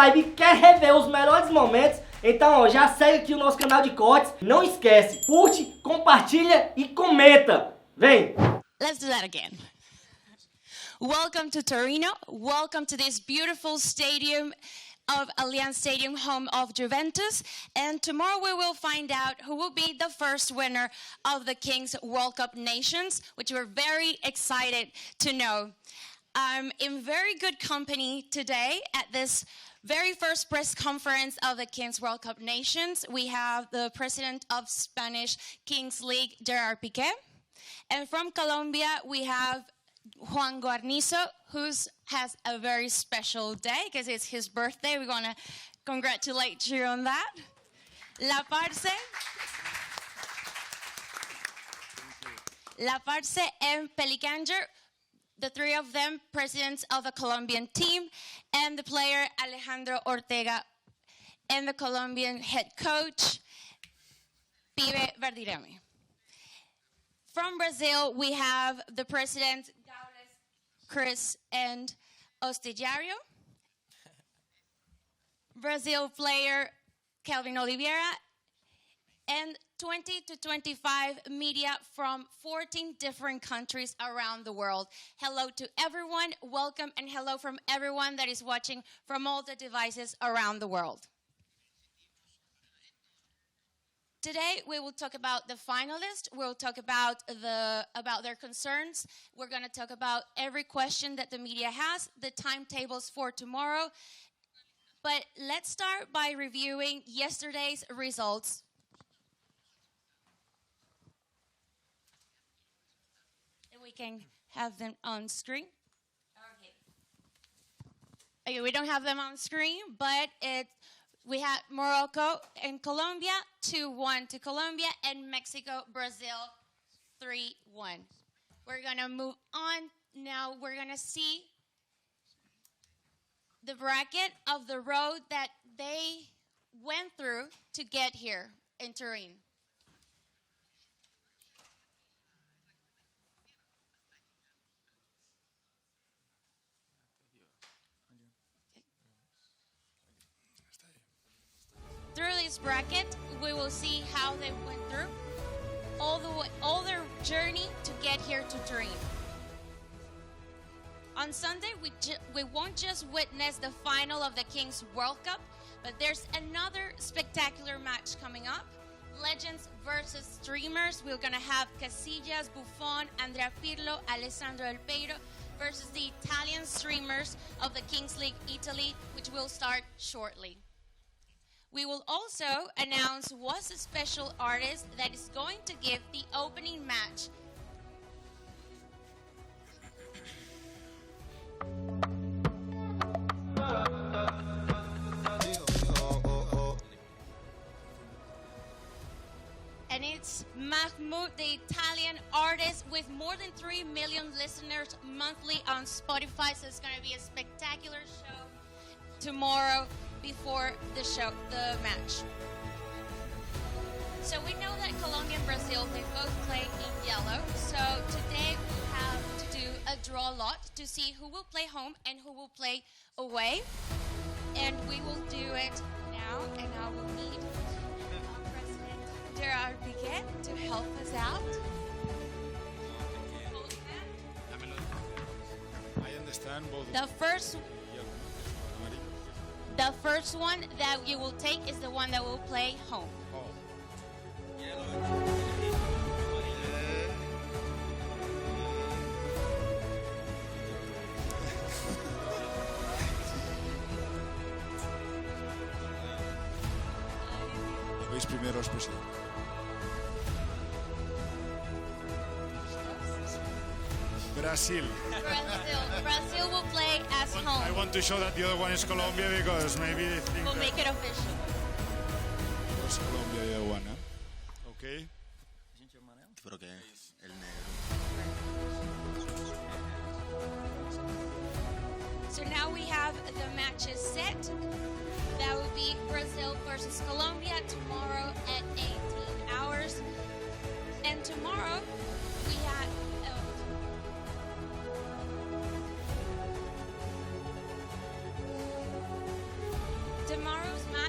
live e quer rever os melhores momentos, então ó, já segue aqui o nosso canal de cortes. Não esquece, curte, compartilha e comenta. Vem! Let's do that again. Welcome to Torino. Welcome to this beautiful stadium of Allianz Stadium, home of Juventus. And tomorrow we will find out who will be the first winner of the Kings World Cup Nations, which we're very excited to know. I'm in very good company today at this very first press conference of the Kings World Cup Nations. We have the president of Spanish Kings League, Gerard Piqué. And from Colombia, we have Juan Guarnizo, who has a very special day because it's his birthday. We want to congratulate you on that. La Parce and Pelicanger, the three of them presidents of the Colombian team, and the player Alejandro Ortega, and the Colombian head coach, Pibe Verdirame. From Brazil, we have the president, Gaules, Chris, and Ostillario. Brazil player, Kelvin Oliveira. And 20 to 25 media from 14 different countries around the world. Hello to everyone, welcome, and hello from everyone that is watching from all the devices around the world. Today, we will talk about the finalists. We'll talk about their concerns. We're going to talk about every question that the media has, the timetables for tomorrow. But let's start by reviewing yesterday's results. And we can have them on screen. Okay, we don't have them on screen, but we had Morocco and Colombia, 2-1 to Colombia, and Mexico, Brazil, 3-1. We're going to move on. Now we're going to see the bracket of the road that they went through to get here in Turin. Through this bracket, we will see how they went through all their journey to get here to Turin. On Sunday, we won't just witness the final of the Kings World Cup, but there's another spectacular match coming up. Legends versus streamers. We're going to have Casillas, Buffon, Andrea Pirlo, Alessandro Del Peiro versus the Italian streamers of the Kings League Italy, which will start shortly. We will also announce what's the special artist that is going to give the opening match. And it's Mahmoud, the Italian artist with more than 3 million listeners monthly on Spotify. So it's going to be a spectacular show tomorrow before the match. So we know that Colombia and Brazil, they both play in yellow. So today we have to do a draw lot to see who will play home and who will play away. And we will do it now, and I will need President Gerard Piqué to help us out. I understand both. The first one that you will take is the one that will play home. Oh. Lo veis primero, presidente. Brazil. Brazil will play as home. I want to show that the other one is Colombia because maybe they think We'll make it official. it's Colombia the other one, Okay. Creo que es el negro. So now we have the matches set. That will be Brazil versus Colombia tomorrow at 18 hours. And tomorrow we have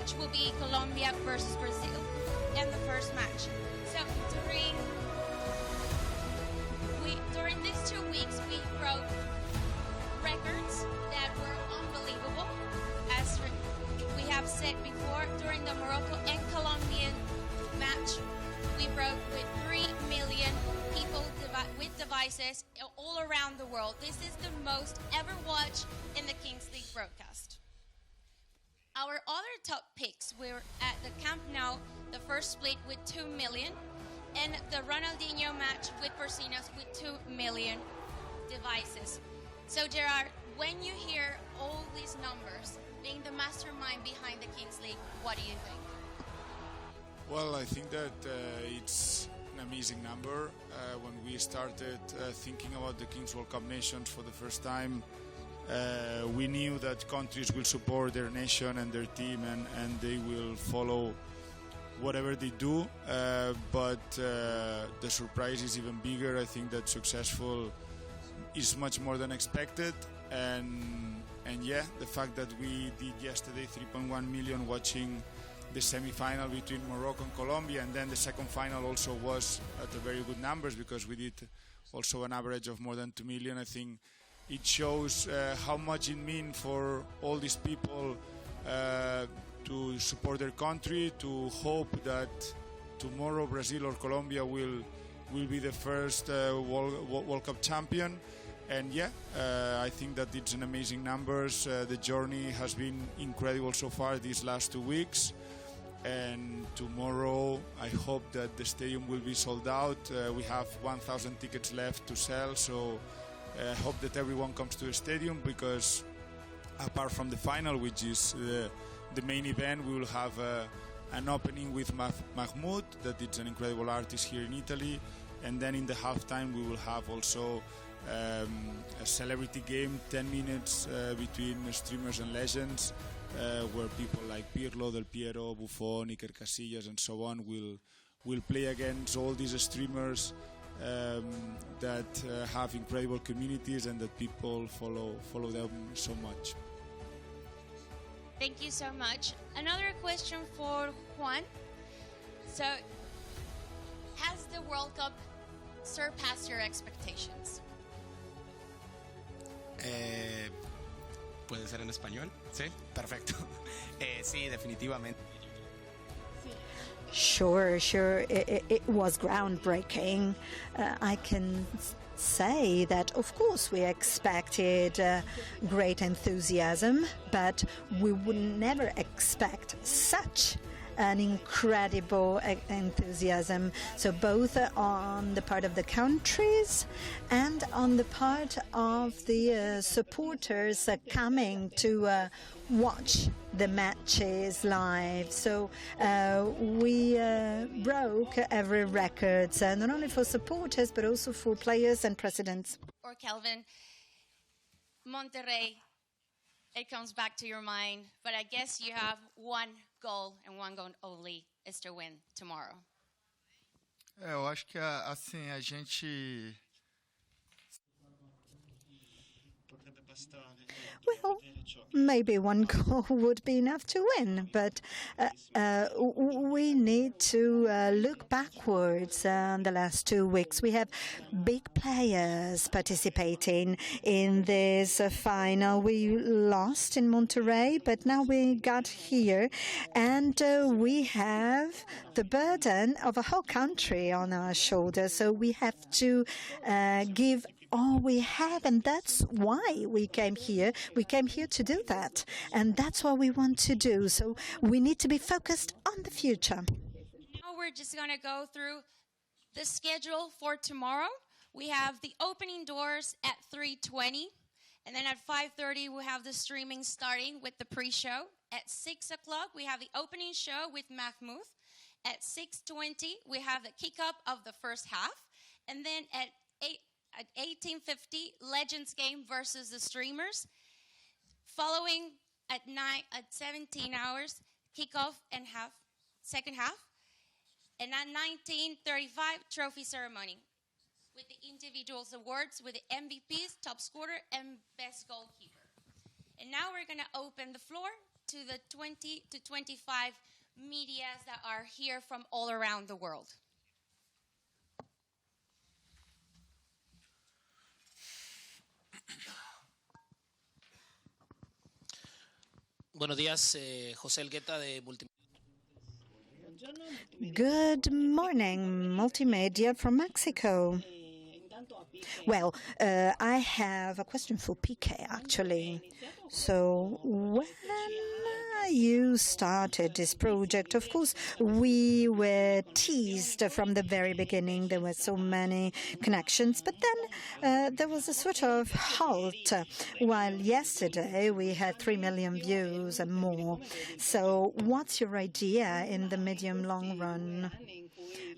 match will be Colombia versus Brazil in the first match. So during these 2 weeks, we broke records that were unbelievable. As we have said before, during the Morocco and Colombian match, we broke with 3 million people with devices all around the world. This is the most ever watched in the Kings League broadcast. Our other top picks were at the Camp Nou, the first split with 2 million, and the Ronaldinho match with Porcinos with 2 million devices. So Gerard, when you hear all these numbers, being the mastermind behind the Kings League, what do you think? Well, I think that it's an amazing number. When we started thinking about the Kings World Cup nations for the first time, we knew that countries will support their nation and their team, and they will follow whatever they do. But the surprise is even bigger. I think that successful is much more than expected, and yeah, the fact that we did yesterday 3.1 million watching the semi-final between Morocco and Colombia, and then the second final also was at a very good numbers because we did also an average of more than 2 million. I think it shows how much it means for all these people to support their country, to hope that tomorrow Brazil or Colombia will be the first World Cup champion. And yeah, I think that it's an amazing numbers. The journey has been incredible so far these last 2 weeks. And tomorrow I hope that the stadium will be sold out. We have 1,000 tickets left to sell, so I hope that everyone comes to the stadium, because apart from the final, which is the main event, we will have an opening with Mahmoud, that it's an incredible artist here in Italy, and then in the halftime we will have also a celebrity game, 10 minutes between streamers and legends, where people like Pirlo, Del Piero, Buffon, Iker Casillas and so on will play against all these streamers that have incredible communities and that people follow them so much. Thank you so much. Another question for Juan. So, has the World Cup surpassed your expectations? ¿Puede ser en español? Sí, perfecto. Sí, definitivamente. Sure. It was groundbreaking. I can say that, of course, we expected great enthusiasm, but we would never expect such an incredible enthusiasm. So both on the part of the countries and on the part of the supporters coming to watch the matches live. So we broke every record, not only for supporters but also for players and presidents. Or Kelvin, Monterrey, it comes back to your mind, but I guess you have one goal and one goal only, is to win tomorrow. Eu acho que assim a gente. Well, maybe one goal would be enough to win, but we need to look backwards on the last 2 weeks. We have big players participating in this final. We lost in Monterrey, but now we got here, and we have the burden of a whole country on our shoulders, so we have to give all we have, and that's why we came here. We came here to do that, and that's what we want to do. So we need to be focused on the future. Now we're just going to go through the schedule for tomorrow. We have the opening doors at 3:20, and then at 5:30 we have the streaming starting with the pre-show. At 6 o'clock we have the opening show with Mahmoud. At 6:20 we have the kick-off of the first half, and then at 18:50, Legends game versus the streamers. Following at 17 hours, kickoff and second half. And at 19:35, trophy ceremony with the individuals awards with the MVPs, top scorer, and best goalkeeper. And now we're going to open the floor to the 20 to 25 medias that are here from all around the world. Buenos días, José Elgueta de Multimedia. Good morning, Multimedia from Mexico. Well, I have a question for PK, actually. So, when you started this project, of course, we were teased from the very beginning. There were so many connections, but then there was a sort of halt. While yesterday we had 3 million views and more. So, what's your idea in the medium-long run?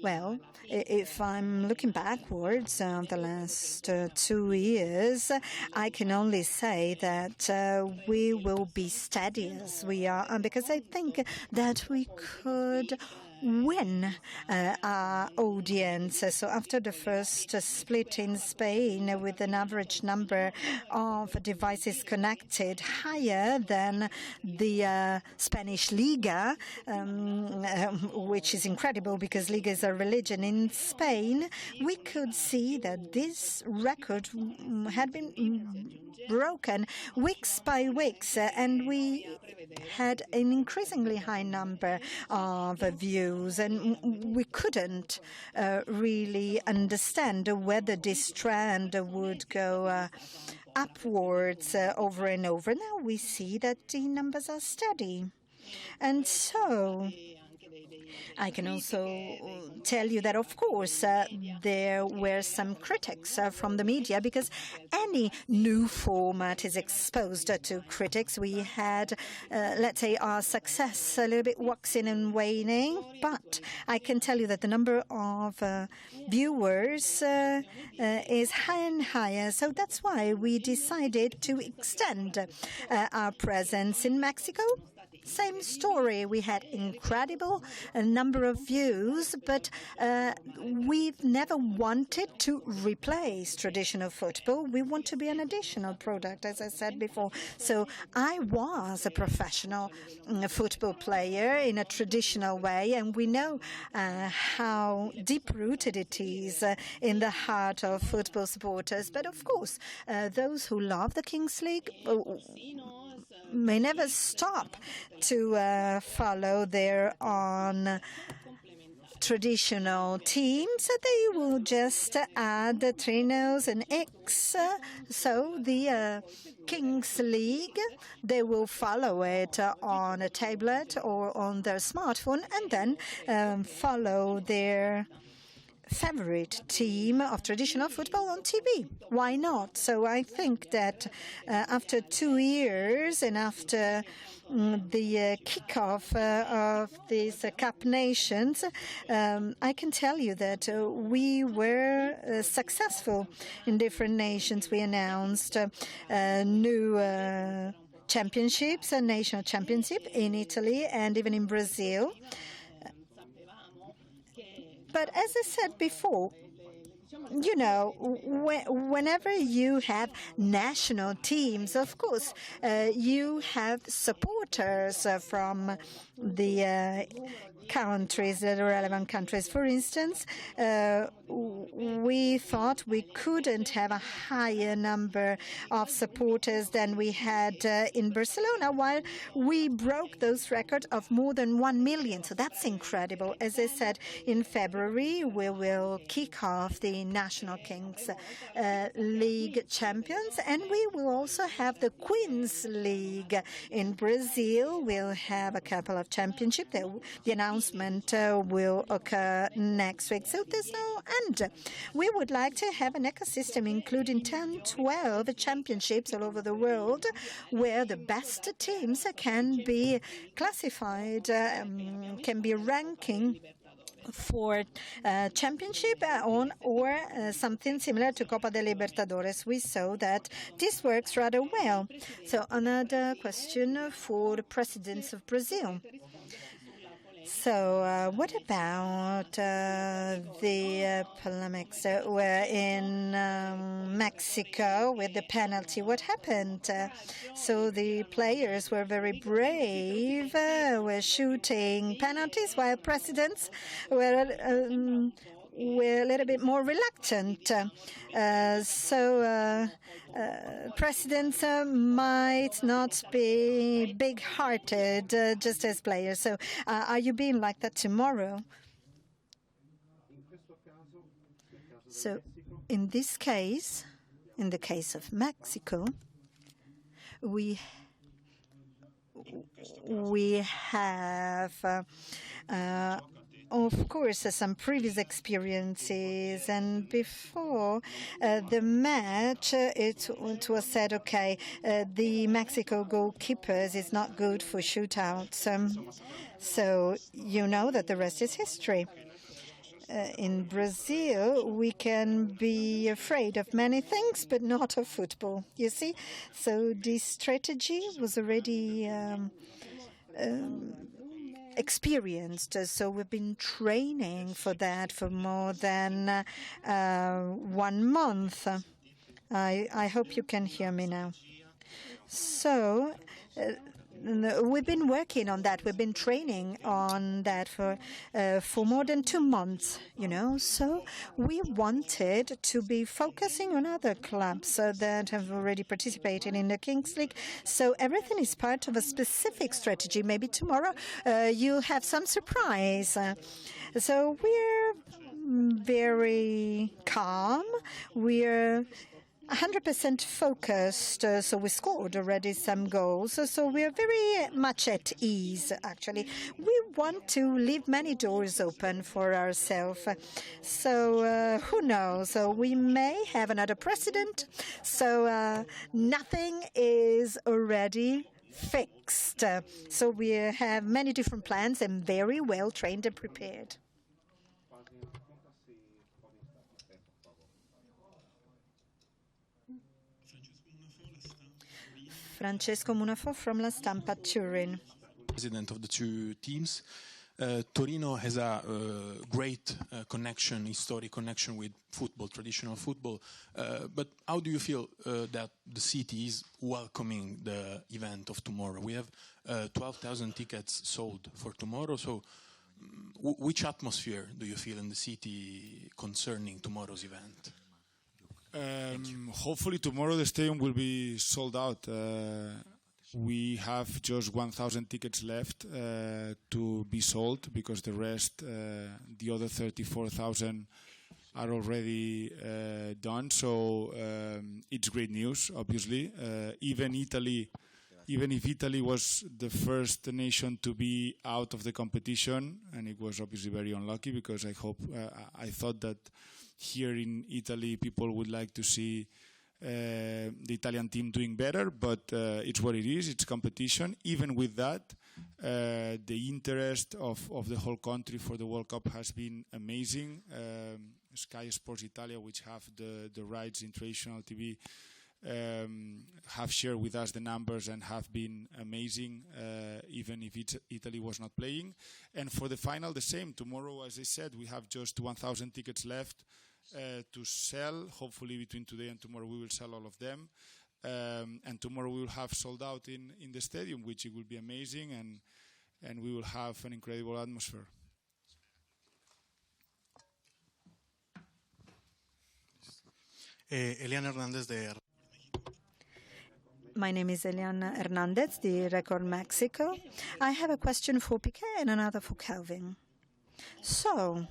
Well, if I'm looking backwards the last 2 years, I can only say that we will be steady as we are, because I think that we could win our audience. So after the first split in Spain, with an average number of devices connected higher than the Spanish Liga, which is incredible because Liga is a religion in Spain, we could see that this record had been broken weeks by weeks, and we had an increasingly high number of views. And we couldn't really understand whether this trend would go upwards over and over. Now we see that the numbers are steady. And so I can also tell you that, of course, there were some critics from the media, because any new format is exposed to critics. We had, let's say, our success a little bit waxing and waning, but I can tell you that the number of viewers is higher and higher. So that's why we decided to extend our presence in Mexico. Same story. We had incredible number of views, but we've never wanted to replace traditional football. We want to be an additional product, as I said before. So I was a professional football player in a traditional way, and we know how deep-rooted it is in the heart of football supporters. But of course, those who love the Kings League may never stop to follow their own traditional teams. They will just add the trinos and X. So the Kings League, they will follow it on a tablet or on their smartphone, and then follow their favorite team of traditional football on TV. Why not? So I think that after 2 years and after the kickoff of these Cup Nations, I can tell you that we were successful in different nations. We announced new championships, a national championship in Italy and even in Brazil. But as I said before, you know, whenever you have national teams, of course, you have supporters from the countries, the relevant countries. For instance, we thought we couldn't have a higher number of supporters than we had in Barcelona, while we broke those records of more than 1 million. So that's incredible. As I said, in February, we will kick off the National Kings League champions, and we will also have the Queens League in Brazil. We'll have a couple of championships. The announcement will occur next week. So there's no end. We would like to have an ecosystem including 10, 12 championships all over the world, where the best teams can be classified, can be ranking for championship or something similar to Copa de Libertadores. We saw that this works rather well. So another question for the presidents of Brazil. So what about the polemics were in Mexico with the penalty? What happened? So the players were very brave, were shooting penalties, while presidents were a little bit more reluctant. Presidents might not be big-hearted, just as players. So are you being like that tomorrow? So in this case, in the case of Mexico, we have of course, some previous experiences, and before the match, it was said, okay, the Mexico goalkeepers is not good for shootouts. So you know that the rest is history. In Brazil, we can be afraid of many things, but not of football, you see? So this strategy was already experienced. So we've been training for that for more than 1 month. I hope you can hear me now. So we've been working on that. We've been training on that for more than 2 months, you know. So we wanted to be focusing on other clubs that have already participated in the Kings League. So everything is part of a specific strategy. Maybe tomorrow you'll have some surprise. So we're very calm. We're 100% focused, so we scored already some goals, so we are very much at ease, actually. We want to leave many doors open for ourselves, so who knows, so we may have another president, so nothing is already fixed. So we have many different plans and very well trained and prepared. Francesco Munafo from La Stampa, Turin. President of the two teams. Torino has a great connection, historic connection with football, traditional football. But how do you feel that the city is welcoming the event of tomorrow? We have 12,000 tickets sold for tomorrow. So which atmosphere do you feel in the city concerning tomorrow's event? Hopefully tomorrow the stadium will be sold out. We have just 1,000 tickets left to be sold because the rest, the other 34,000 are already done. So it's great news, obviously. Even if Italy was the first nation to be out of the competition, and it was obviously very unlucky because I thought that here in Italy people would like to see the Italian team doing better, but it's what it is, it's competition. Even with that, the interest of the whole country for the World Cup has been amazing. Sky Sports Italia, which have the rights in traditional TV, have shared with us the numbers and have been amazing, even if Italy was not playing. And for the final, the same. Tomorrow, as I said, we have just 1,000 tickets left to sell. Hopefully between today and tomorrow we will sell all of them. And tomorrow we will have sold out in the stadium, which it will be amazing, and we will have an incredible atmosphere. Eliana Hernandez de... My name is Eliana Hernandez, the Record Mexico. I have a question for Piqué and another for Calvin. So,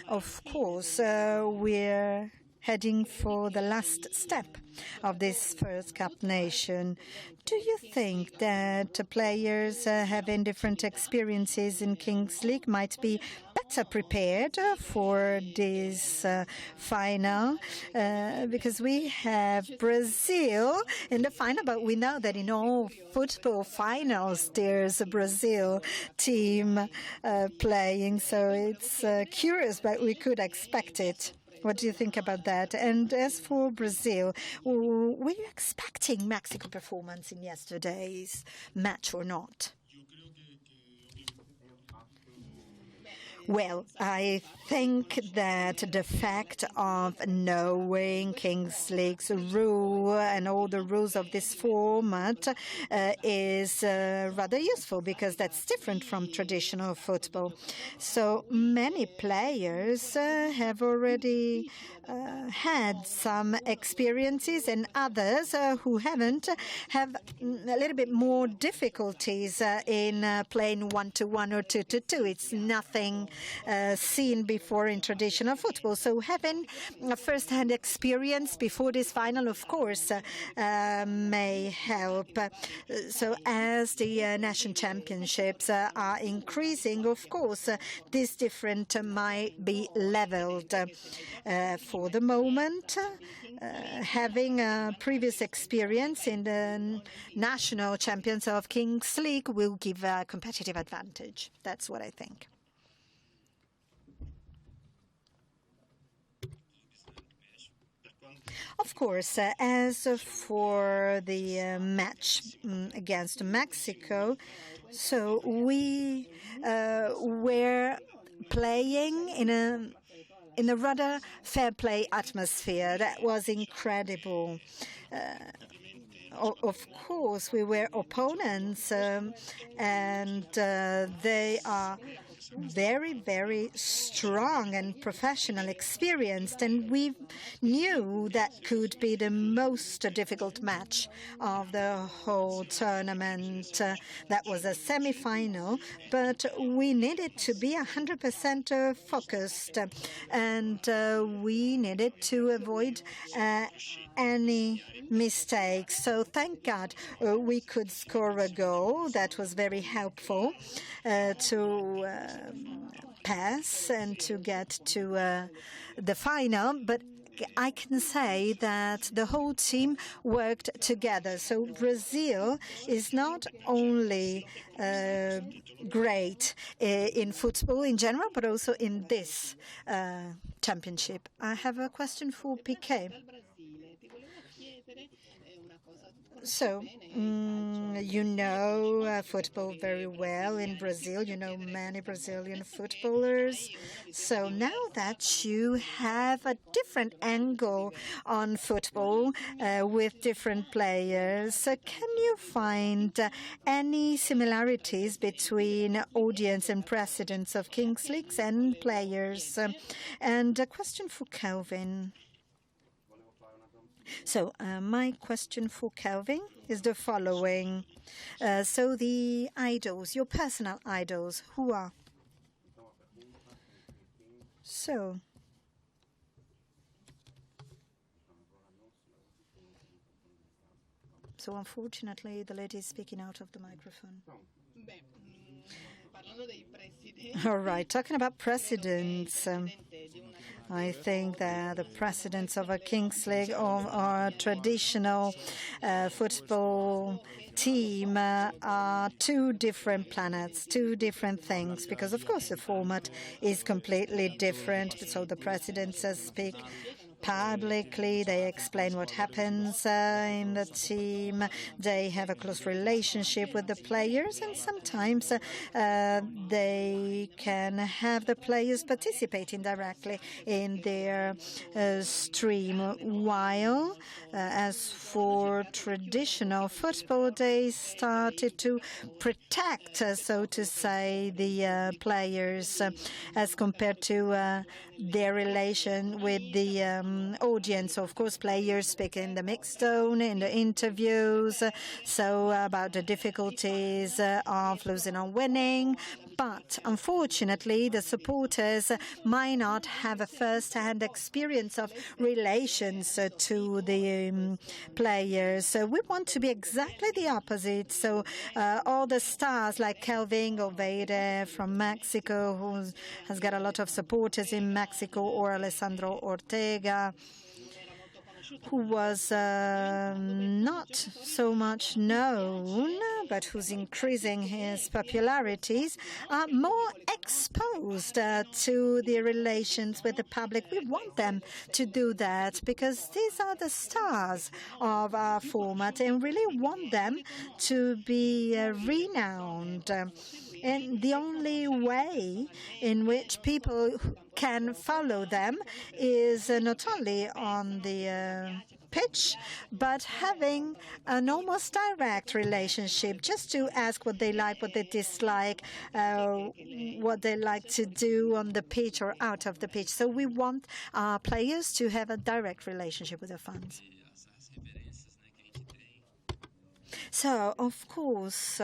of course, we're heading for the last step of this first Cup nation. Do you think that players having different experiences in Kings League might be better prepared for this final? Because we have Brazil in the final, but we know that in all football finals there's a Brazil team playing, so it's curious, but we could expect it. What do you think about that? And as for Brazil, were you expecting Mexico performance in yesterday's match or not? Well, I think that the fact of knowing Kings League's rule and all the rules of this format is rather useful, because that's different from traditional football. So many players have already had some experiences, and others who haven't have a little bit more difficulties in playing 1-to-1 or 2-to-2. It's nothing seen before in traditional football. So having a first-hand experience before this final, of course, may help. So as the national championships are increasing, of course, this difference might be leveled. For the moment, having a previous experience in the national champions of Kings League will give a competitive advantage. That's what I think. Of course, as for the match against Mexico, so we were playing in a rather fair play atmosphere. That was incredible. Of course, we were opponents, and they are very, very strong and professional, experienced, and we knew that could be the most difficult match of the whole tournament. That was a semi-final, but we needed to be 100% focused, and we needed to avoid any mistakes. So thank God we could score a goal. That was very helpful to pass and to get to the final. But I can say that the whole team worked together. So Brazil is not only great in football in general, but also in this championship. I have a question for Piqué. So, you know football very well in Brazil. You know many Brazilian footballers. So now that you have a different angle on football with different players, can you find any similarities between audience and presidents of Kings Leagues and players? And a question for Kelvin. So my question for Kelvin is the following. So the idols, your personal idols, who are? So unfortunately, the lady is speaking out of the microphone. All right, talking about presidents, I think that the presidents of a Kings League or a traditional football team are two different planets, two different things, because of course the format is completely different. So the presidents speak publicly, they explain what happens in the team, they have a close relationship with the players, and sometimes they can have the players participating directly in their stream. While as for traditional football, they started to protect, so to say, the players as compared to their relation with the audience. Of course, players speak in the mixed tone in the interviews, so about the difficulties of losing or winning. But unfortunately, the supporters might not have a first-hand experience of relations to the players. So we want to be exactly the opposite. So all the stars like Kelvin or Vade from Mexico, who has got a lot of supporters in Mexico, or Alessandro Ortega, who was not so much known, but who's increasing his popularities, are more exposed to the relations with the public. We want them to do that because these are the stars of our format, and really want them to be renowned. And the only way in which people can follow them is not only on the pitch, but having an almost direct relationship, just to ask what they like, what they dislike, what they like to do on the pitch or out of the pitch. So we want our players to have a direct relationship with the fans. So, of course,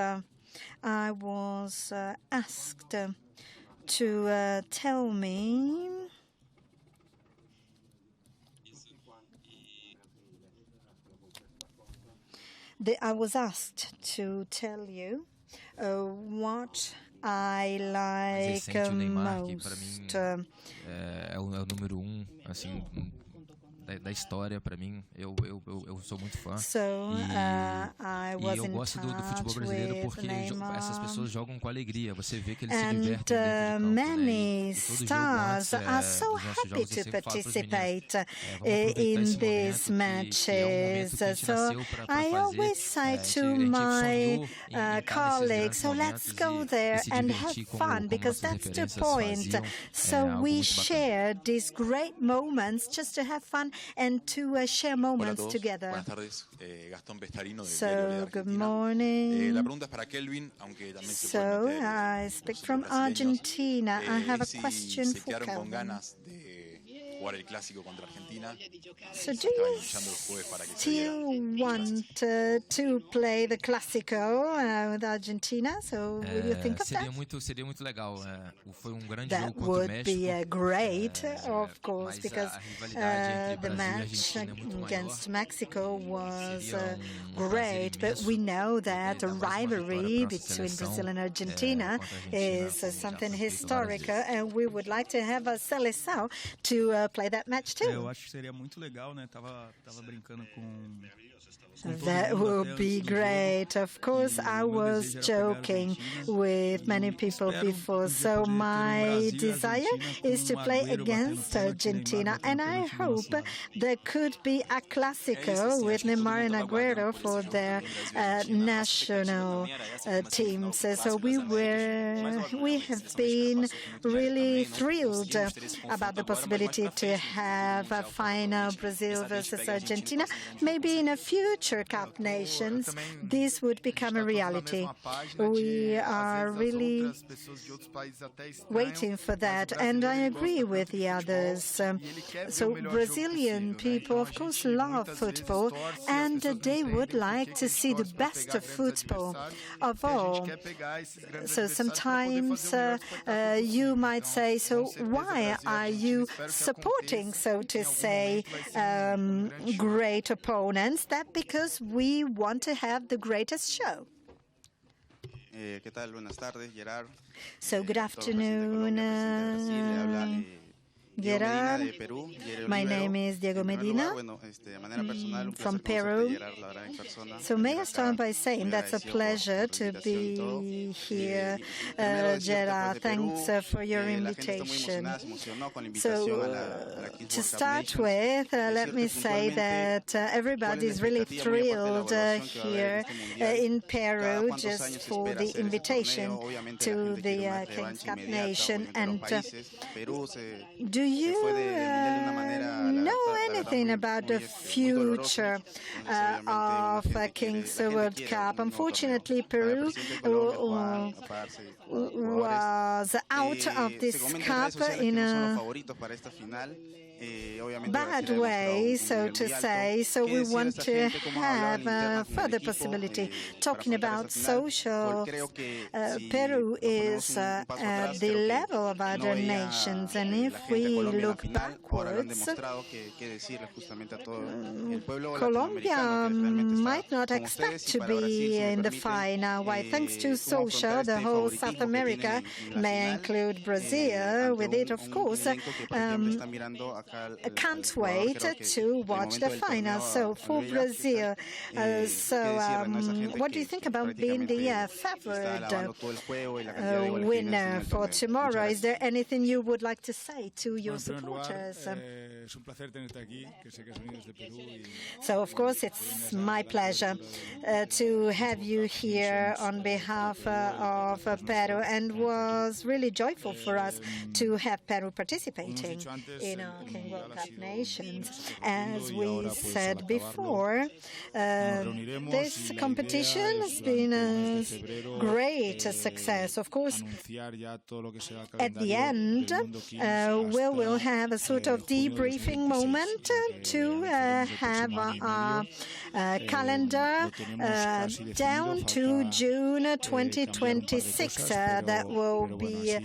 I was asked to tell me I was asked to tell you what I like most. É o número assim, da história para mim. Eu sou muito fã. E eu gosto do futebol brasileiro porque essas pessoas jogam com alegria. Você vê que eles se divertem dentro do campo, many stars are so happy to participate in these matches. So I always say to my colleagues, so let's go there and have fun, because that's the point. So we share these great moments just to have fun and to share moments together. So, good morning. So, I speak from Argentina. I have a question for Kelvin. So do you still want to play the Clásico with Argentina? So will you think of that? Seria muito legal. Foi grande that jogo would contra o México. be great, of course, because the match against Mexico was great. But we know that the rivalry between Brazil and Argentina is something historical, and we would like to have a Seleção to play that match too. Eu acho que seria muito legal, né? Tava brincando com That would be great. Of course, I was joking with many people before. So my desire is to play against Argentina, and I hope there could be a Clásico with Neymar and Aguero for their national teams. So we have been really thrilled about the possibility to have a final Brazil versus Argentina. Maybe in a future Cup Nations, this would become a reality. We are really waiting for that, and I agree with the others. So Brazilian people, of course, love football, and they would like to see the best of football of all. So sometimes you might say, so why are you supporting, so to say, great opponents? That because we want to have the greatest show. So good afternoon, Gerard. My name is Diego Medina from Peru. So may I start by saying that's a pleasure to be here, Gerard. Thanks for your invitation. So to start with, let me say that everybody is really thrilled here in Peru just for the invitation to the King's Cup Nation. And do you know anything about the future of King's World Cup? Unfortunately, Peru was out of this cup in a bad way, so to say. So we want to have a further possibility. Talking about social, Peru is at the level of other nations, and if we look backwards, Colombia might not expect to be in the final. Why? Thanks to social, the whole South America may include Brazil with it, of course. can't wait to watch the final. So for Brazil, what do you think about being the favored winner for tomorrow? Is there anything you would like to say to your supporters? So, of course, it's my pleasure to have you here on behalf of Peru, and was really joyful for us to have Peru participating in our King World Cup Nations. As we said before, this competition has been a great success. Of course, at the end, we will have a sort of debriefing moment to have our calendar down to June 2026. That will be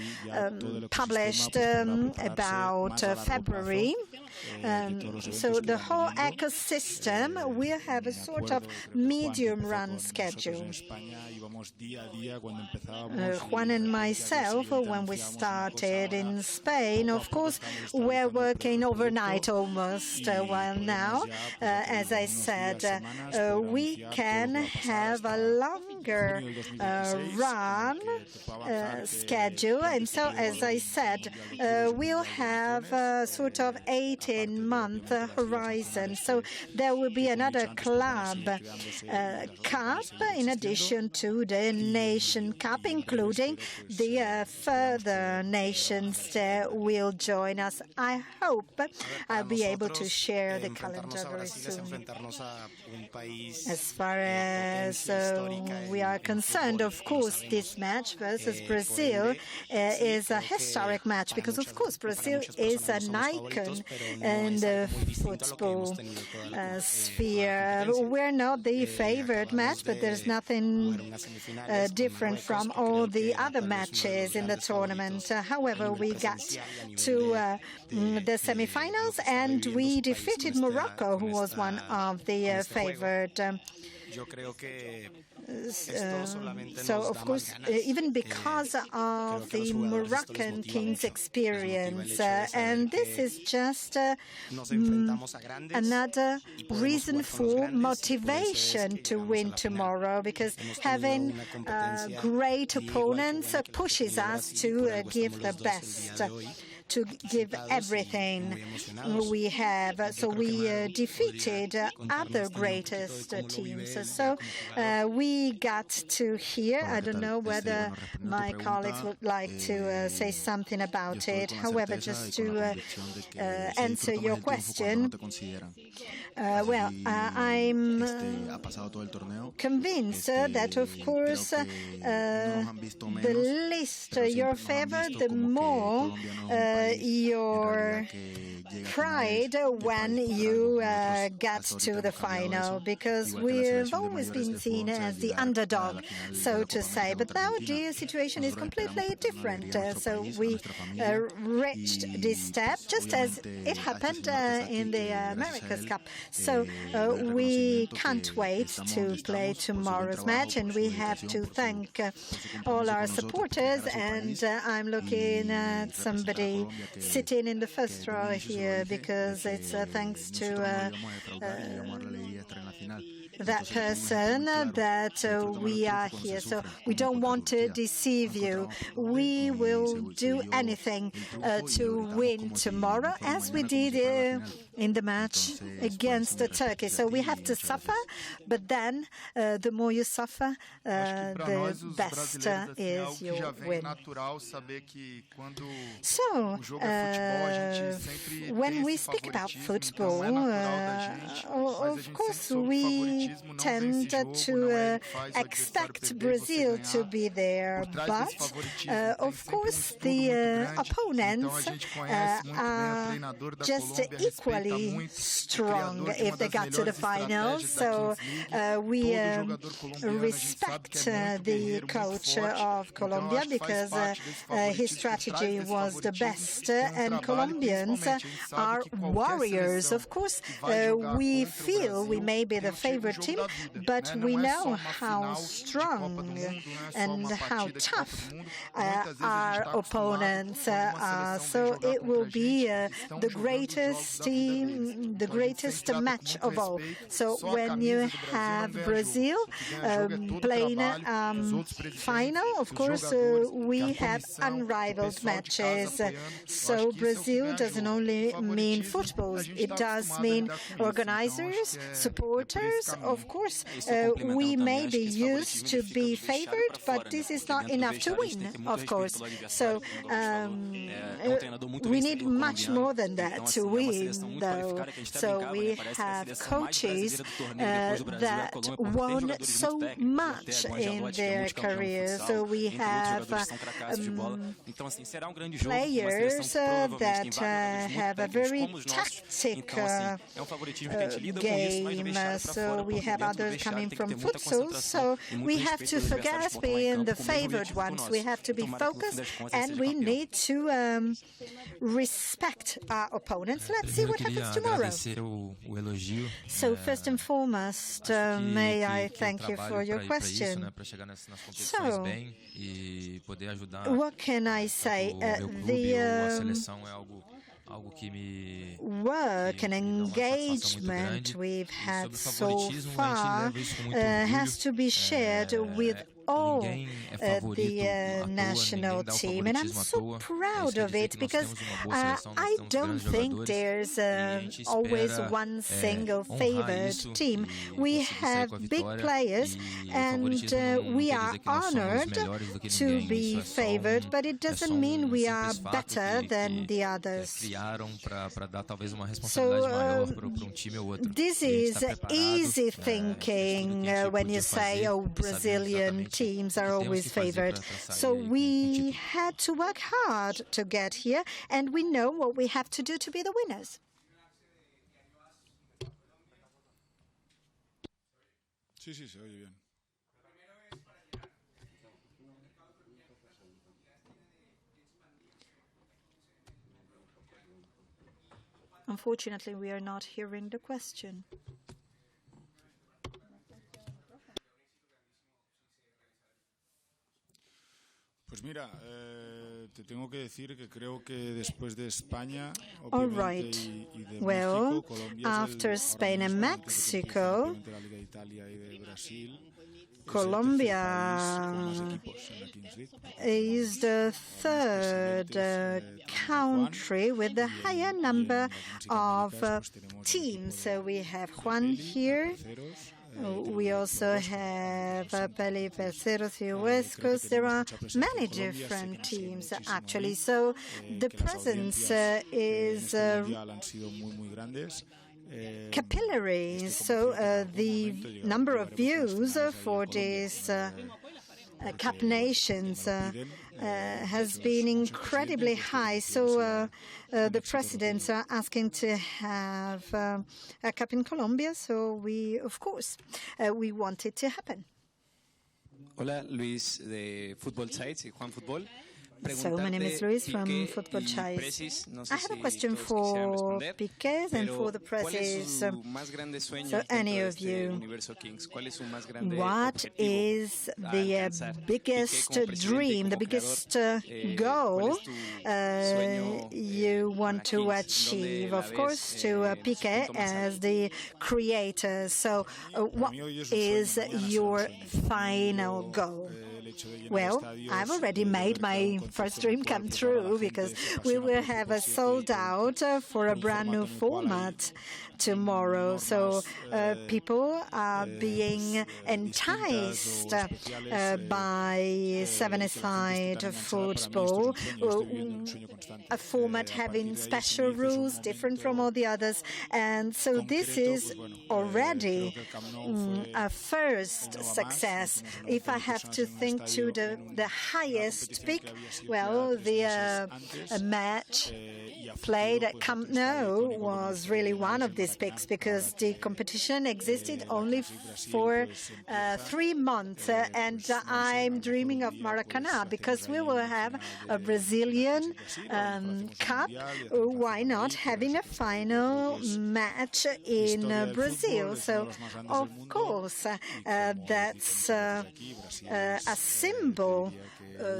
published about February. So the whole ecosystem will have a sort of medium-run schedule. Juan and myself, when we started in Spain, of course, we're working overnight almost. While now, as I said, we can have a longer run schedule. And so, as I said, we'll have a sort of 18-month horizon. So there will be another club cup in addition to the Nation Cup, including the further nations that will join us. I hope I'll be able to share the calendar very soon. As far as we are concerned, of course, this match versus Brazil is a historic match because, of course, Brazil is an icon in the football sphere. We're not the favored match, but there's nothing different from all the other matches in the tournament. However, we got to the semifinals and we defeated Morocco, who was one of the favored. So, of course, even because of the Moroccan king's experience, and this is just another reason for motivation to win tomorrow, because having great opponents pushes us to give the best, to give everything we have. So we defeated other greatest teams. So we got to hear, I don't know whether my colleagues would like to say something about it. However, just to answer your question, well, I'm convinced that, of course, the least you're favored, the more your pride when you get to the final, because we've always been seen as the underdog, so to say. But now the situation is completely different. So we reached this step, just as it happened in the America's Cup. So we can't wait to play tomorrow's match, and we have to thank all our supporters. And I'm looking at somebody sitting in the first row here, because it's thanks to that person that we are here. So we don't want to deceive you. We will do anything to win tomorrow, as we did in the match against Turkey. So we have to suffer, but then the more you suffer, the best is your win. So when we speak about football, of course we tend to expect Brazil to be there, but of course the opponents are just equally strong if they got to the finals. So we respect the coach of Colombia, because his strategy was the best, and Colombians are warriors. Of course, we feel we may be the favorite favorite team, but we know how strong and how tough our opponents are. So it will be the greatest team, the greatest match of all. So when you have Brazil playing final, of course, we have unrivaled matches. So Brazil doesn't only mean football, it does mean organizers, supporters. Of course, we may be used to be favored, but this is not enough to win, of course. So we need much more than that to win, though. So we have coaches that won so much in their careers. So we have players that have a very tactical game. So we have others coming from futsal. So we have to forget being the favored ones. We have to be focused, and we need to respect our opponents. Let's see what happens tomorrow. So first and foremost, may I thank you for your question. So, what can I say? The work and engagement we've had so far has to be shared with all the national team, and I'm so proud of it because I don't think there's always one single favored team. We have big players, and we are honored to be favored, but it doesn't mean we are better than the others. So this is easy thinking when you say, oh, Brazilian teams are always favored. So we had to work hard to get here, and we know what we have to do to be the winners. Sí, sí, se oye bien. Unfortunately, we are not hearing the question. Pues mira, te tengo que decir que creo que después de España, all right. Well, after Spain and Mexico, Colombia is the third country with the higher number of teams. So we have Juan here. We also have Pele Terceros y Huescos. There are many different teams, actually. So the presence is capillary. So the number of views for these Cup Nations has been incredibly high. So the presidents are asking to have a Cup in Colombia. So we, of course, we want it to happen. Hola, Luis de Fútbol Sites y Juan Fútbol. So my name is Luis from Football Chase. I have a question for Piqué and for the presses. So any of you, what is the biggest dream, the biggest goal you want to achieve? Of course, to Piqué as the creator. So what is your final goal? Well, I've already made my first dream come true because we will have a sold out for a brand new format tomorrow. So people are being enticed by seven-a-side football, a format having special rules different from all the others. And so this is already a first success. If I have to think going to the highest peak. Well, the match played at Camp Nou was really one of these peaks because the competition existed only for 3 months, and I'm dreaming of Maracanã because we will have a Brazilian Cup. Why not having a final match in Brazil? So, of course, that's a symbol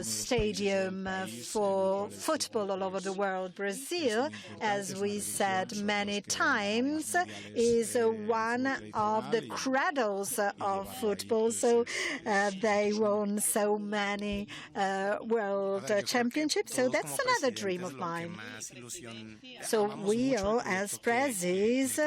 stadium for football all over the world. Brazil, as we said many times, is one of the cradles of football. So they won so many world championships. So that's another dream of mine. So we all, as Brazils,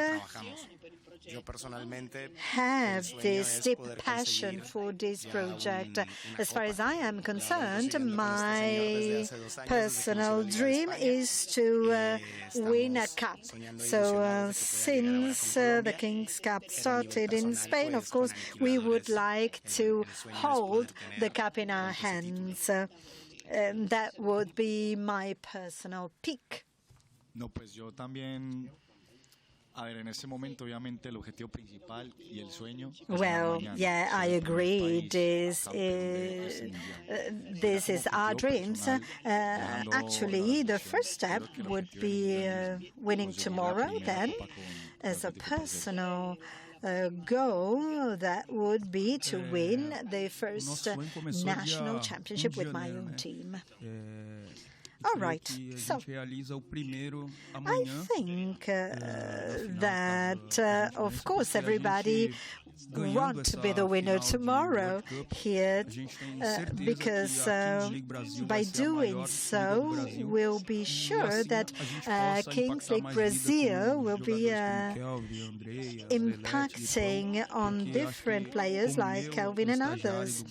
have this deep passion for this project. As far as I am concerned, my personal dream is to win a cup. So since the King's Cup started in Spain, of course, we would like to hold the cup in our hands. That would be my personal peak. No, pues yo también. Well, yeah, I agree. This is our dreams. Actually, the first step would be winning tomorrow, then, as a personal goal, that would be to win the first national championship with my own team. All right, so I think that, of course, everybody wants to be the winner tomorrow here, because by doing so, we'll be sure that Kings League Brazil will be impacting on different players like Kelvin and others,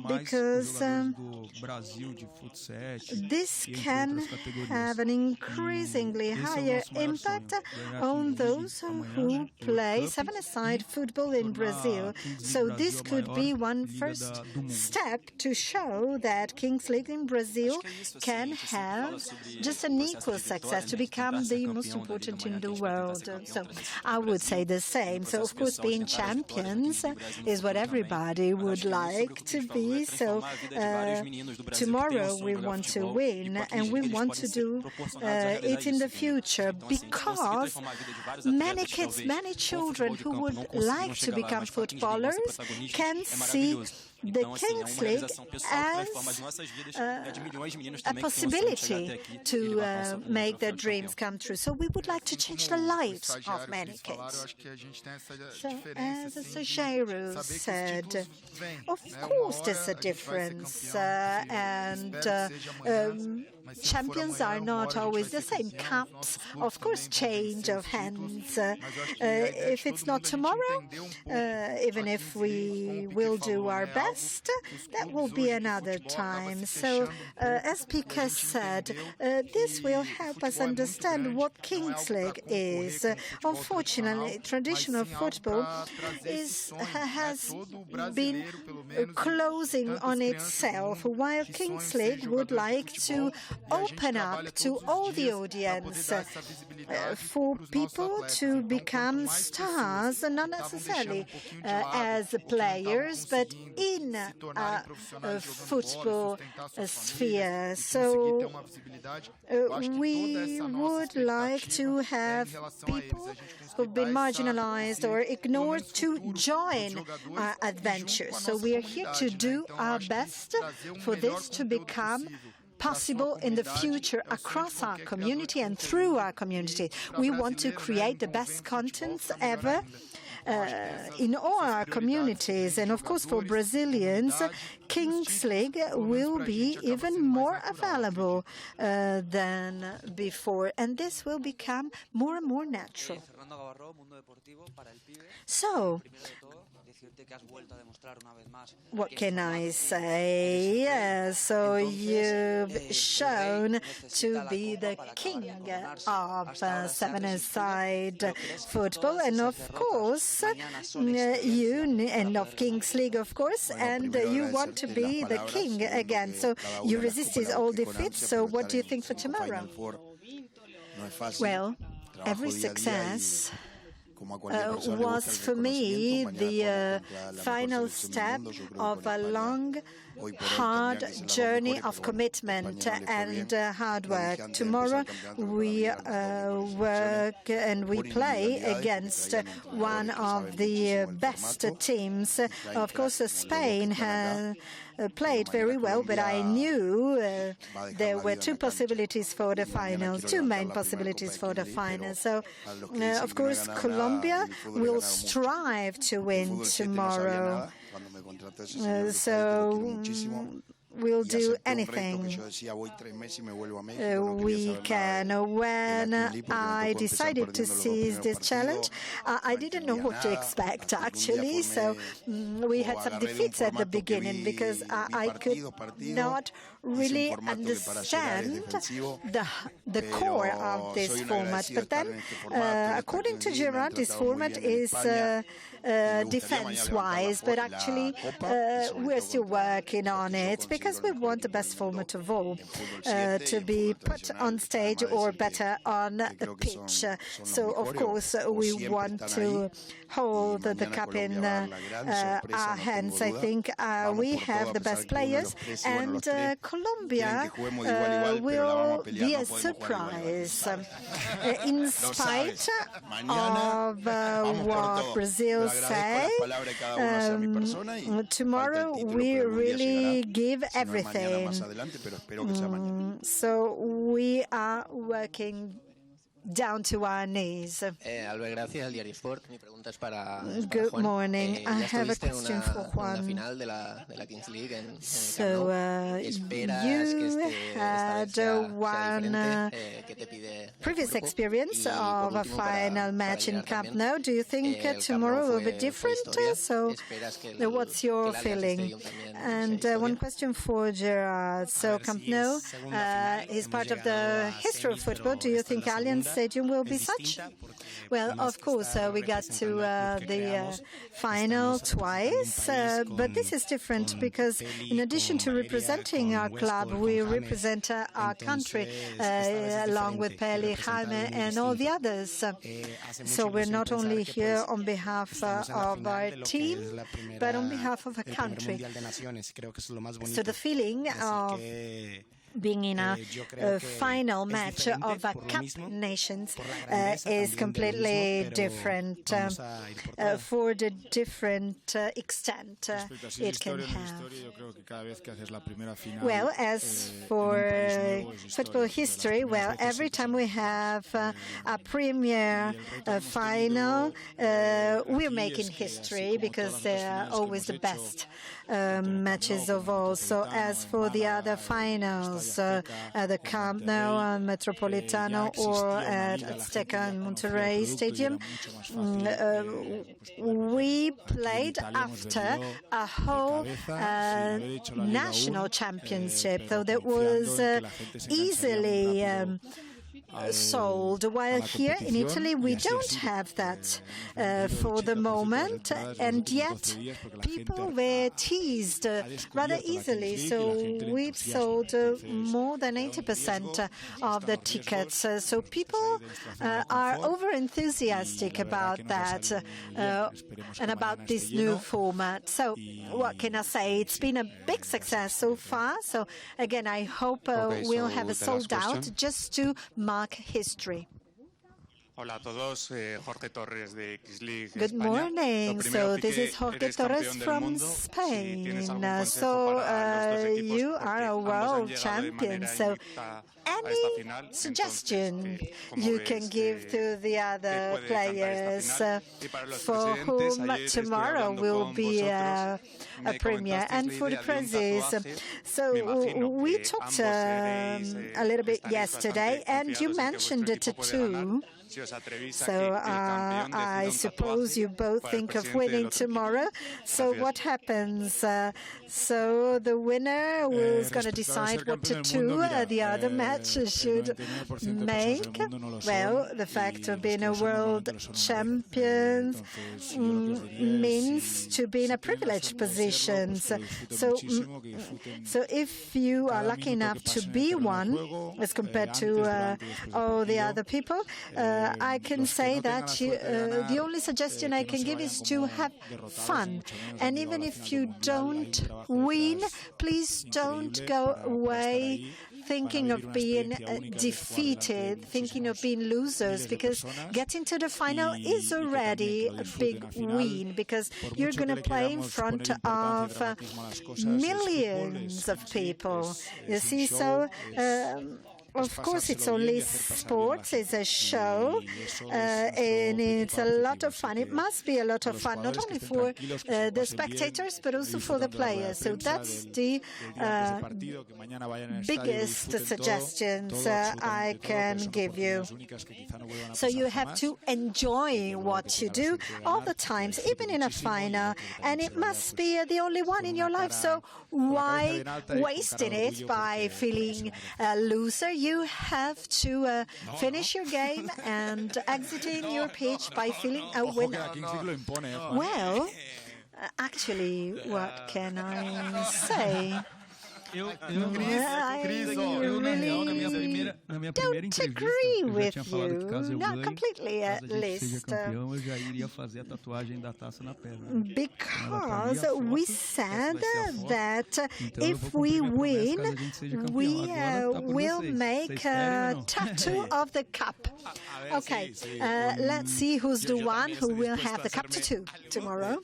because this can have an increasingly higher impact on those who play seven-a-side football in Brazil. So this could be one first step to show that Kings League in Brazil can have just an equal success to become the most important in the world. So I would say the same. So of course being champions is what everybody would like to be. So tomorrow we want to win, and we want to do it in the future, because many kids, many children who would like to become footballers can see the Kings League as a possibility to make their dreams come true. So we would like to change the lives of many kids. So as Sajero said, of course there's a difference, and champions are not always the same. Cups, of course, change of hands. If it's not tomorrow, even if we will do our best, that will be another time. So, as Pica said, this will help us understand what Kings League is. Unfortunately, traditional football has been closing on itself, while Kings League would like to open up to all the audience for people to become stars, not necessarily as players, but in a football sphere. So we would like to have people who've been marginalized or ignored to join our adventure. So we are here to do our best for this to become possible in the future across our community and through our community. We want to create the best contents ever in all our communities. And of course, for Brazilians, Kings League will be even more available than before, and this will become more and more natural. So, what can I say? So you've shown to be the king of seven-a-side football, and of course, and of Kings League, of course, and you want to be the king again. So you resisted all defeats. So what do you think for tomorrow? Well, every success was for me the final step of a long, hard journey of commitment and hard work. Tomorrow we work and we play against one of the best teams. Of course, Spain has played very well, but I knew there were two possibilities for the final, two main possibilities for the final. So, of course, Colombia will strive to win tomorrow. So we'll do anything we can. When I decided to seize this challenge, I didn't know what to expect, actually. So we had some defeats at the beginning because I could not really understand the core of this format. But then, according to Gerard, this format is defense-wise, but actually we're still working on it because we want the best format of all to be put on stage or better on the pitch. So, of course, we want to hold the cup in our hands. I think we have the best players, and Colombia will be a surprise. In spite of what Brazil say, tomorrow we really give everything. So we are working down to our knees. Good morning. I have a question for Juan. So you had one previous experience of a final match in Camp Nou. Do you think tomorrow will be different? So what's your feeling? And one question for Gerard. So Camp Nou is part of the history of football. Do you think Allianz Stadium will be such? Well, of course, we got to the final twice, but this is different because in addition to representing our club, we represent our country along with Pele, Jaime and all the others. So we're not only here on behalf of our team, but on behalf of a country. So the feeling of being in a final match of a Cup Nations is completely different for the different extent it can have. Well, as for football history, well, every time we have a premier final, we're making history because they are always the best matches of all. So as for the other finals, at the Camp Nou, Metropolitano, or at Azteca and Monterrey Stadium, we played after a whole national championship, though that was easily sold, while here in Italy we don't have that for the moment, and yet people were teased rather easily. So we've sold more than 80% of the tickets. So people are over-enthusiastic about that and about this new format. So what can I say? It's been a big success so far. So again, I hope we'll have a sold out just to mark history. Good morning. So this is Jorge Torres from Spain. So you are a world champion. So any suggestion you can give to the other players for whom tomorrow will be a premiere, and for the prizes. So we talked a little bit yesterday, and you mentioned it too. So I suppose you both think of winning tomorrow. So what happens? So the winner is going to decide what to do. The other match should make. Well, the fact of being a world champion means to be in a privileged position. So if you are lucky enough to be one, as compared to all the other people, I can say that the only suggestion I can give is to have fun. And even if you don't win, please don't go away thinking of being defeated, thinking of being losers, because getting to the final is already a big win, because you're going to play in front of millions of people. You see, so of course, it's only sports, it's a show, and it's a lot of fun. It must be a lot of fun, not only for the spectators, but also for the players. So that's the biggest suggestions I can give you. So you have to enjoy what you do all the times, even in a final, and it must be the only one in your life. So why wasting it by feeling a loser? You have to finish your game and exiting your pitch by feeling a winner. Well, actually, what can I say? I really don't agree with you, not completely at least, because we said that if we win, we will make a tattoo of the cup. Okay, let's see who's the one who will have the cup tattoo tomorrow.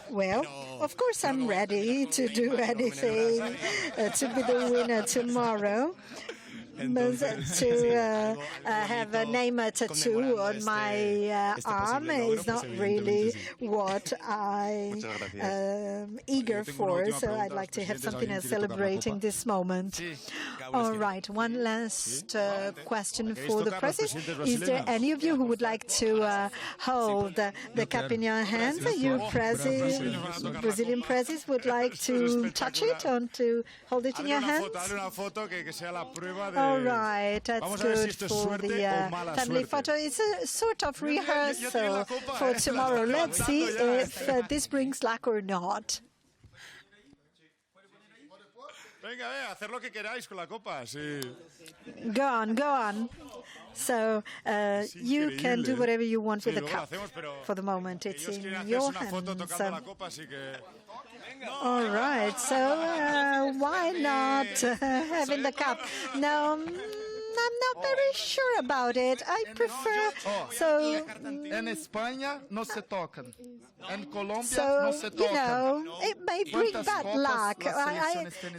Well, of course I'm ready to do anything to be the winner tomorrow. But to have a name tattoo on my arm is not really what I'm eager for, so I'd like to have something else celebrating this moment. All right, one last question for the prizes. Is there any of you who would like to hold the cup in your hands? You Brazilian prizes would like to touch it or to hold it in your hands? All right, that's good for the family photo. It's a sort of rehearsal for tomorrow. Let's see if this brings luck or not. Go on, go on. So you can do whatever you want with the cup for the moment. It's in your hands. All right, so why not having the cup? No, I'm not very sure about it. I prefer so. En España no se tocan. En Colombia so, no se tocan. You know, it may bring bad luck.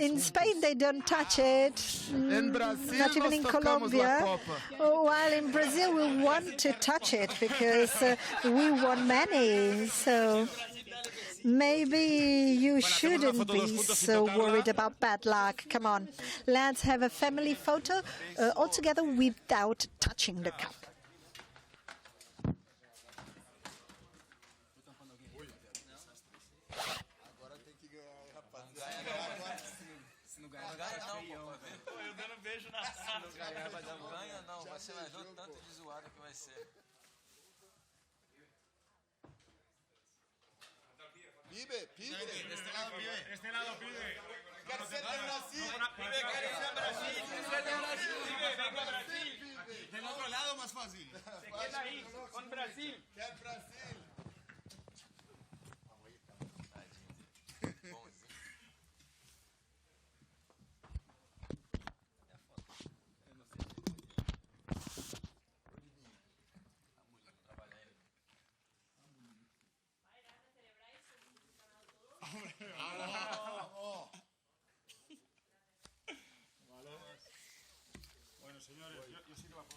In Spain, they don't touch it. Not even in Colombia. While in Brazil, we want to touch it because we won many. So. Maybe you shouldn't be so worried about bad luck. Come on, let's have a family photo all together without touching the cup. Pibe, pibe. De este lado, pibe. De este lado, pibe. Carcel de Brasil. Pibe, Carcel de Brasil. Carcel de Brasil. Pibe, venga Brasil. Del otro lado más fácil. Se queda ahí, con Brasil. Quer Brasil.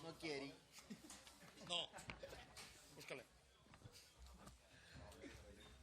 No quiere. No.